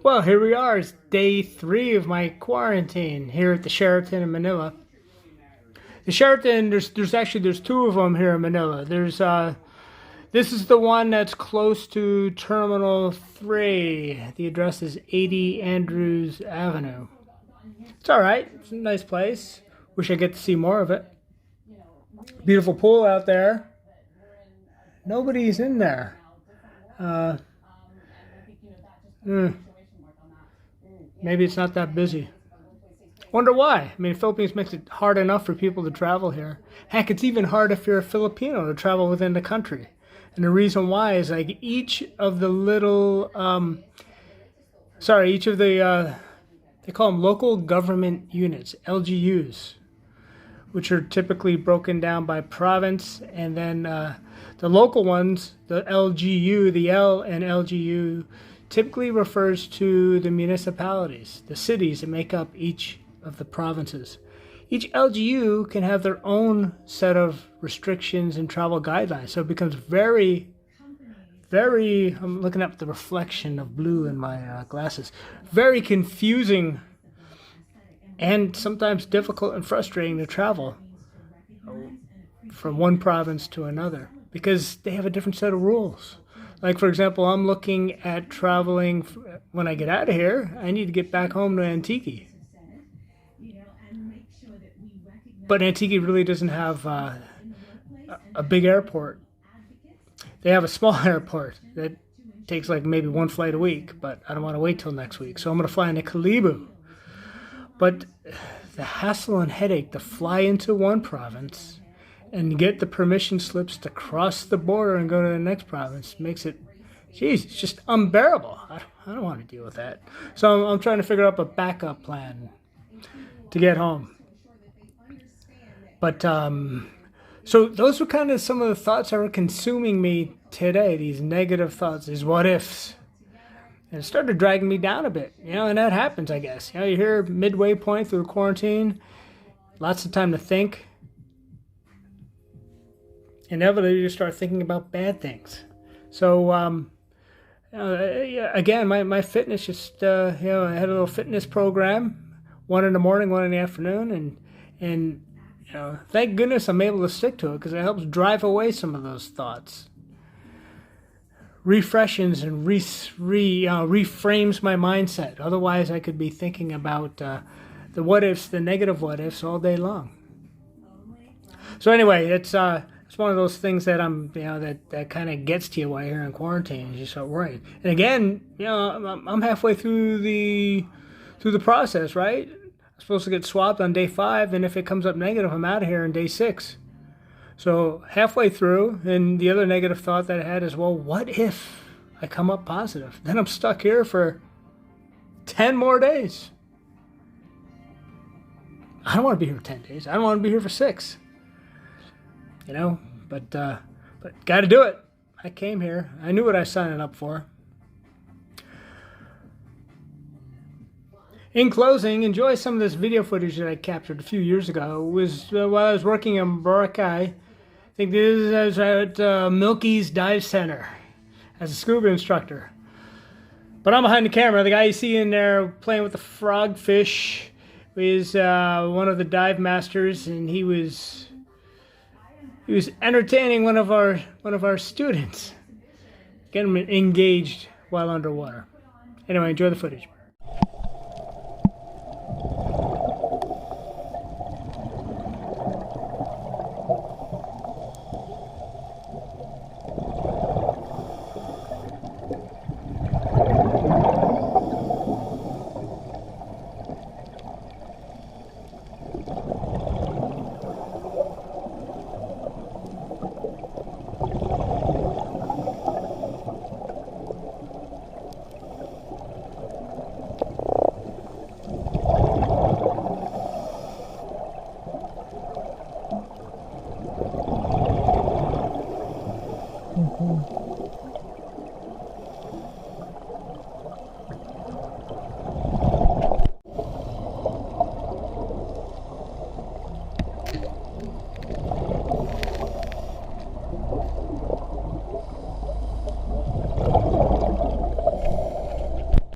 Well, here we are. It's day 3 of my quarantine here at the Sheraton in Manila. The Sheraton, there's 2 of them here in Manila. This is the one that's close to Terminal 3. The address is 80 Andrews Avenue. It's all right. It's a nice place. Wish I get to see more of it. Beautiful pool out there. Nobody's in there. Maybe it's not that busy. Wonder why. I mean, Philippines makes it hard enough for people to travel here. Heck, it's even hard if you're a Filipino to travel within the country. And the reason why is like each of the little, they call them local government units, LGUs, which are typically broken down by province. And then the local ones, the LGU, the L and LGU, typically refers to the municipalities, the cities that make up each of the provinces. Each LGU can have their own set of restrictions and travel guidelines. So it becomes very, I'm looking up the reflection of blue in my glasses, very confusing and sometimes difficult and frustrating to travel from one province to another because they have a different set of rules. Like, for example, I'm looking at traveling, when I get out of here, I need to get back home to Antique. But Antique really doesn't have a big airport. They have a small airport that takes like maybe 1 flight a week, but I don't want to wait till next week. So I'm going to fly into Kalibu. But the hassle and headache to fly into one province and get the permission slips to cross the border and go to the next province makes it, geez, it's just unbearable. I don't want to deal with that. So I'm trying to figure out a backup plan to get home. But, so those were kind of some of the thoughts that were consuming me today, these negative thoughts, these what ifs. And it started dragging me down a bit, and that happens, I guess. You're here midway point through quarantine, lots of time to think. Inevitably, you start thinking about bad things. So, again, my fitness just, I had a little fitness program, 1 in the morning, 1 in the afternoon, and thank goodness I'm able to stick to it because it helps drive away some of those thoughts. Refreshes and reframes my mindset. Otherwise, I could be thinking about the what ifs, the negative what ifs all day long. So anyway, it's one of those things that that kind of gets to you while you're in quarantine. You start worrying. And again, I'm halfway through the process, right? I'm supposed to get swabbed on day 5, and if it comes up negative, I'm out of here on day 6. So halfway through, and the other negative thought that I had is, well, what if I come up positive? Then I'm stuck here for 10 more days. I don't want to be here for 10 days. I don't want to be here for 6. But got to do it. I came here. I knew what I was signing up for. In closing, enjoy some of this video footage that I captured a few years ago. It was while I was working in Boracay. I think this is at Milkys Dive Center as a scuba instructor. But I'm behind the camera. The guy you see in there playing with the frogfish is one of the dive masters, and he was entertaining one of our students, getting him engaged while underwater. Anyway, enjoy the footage.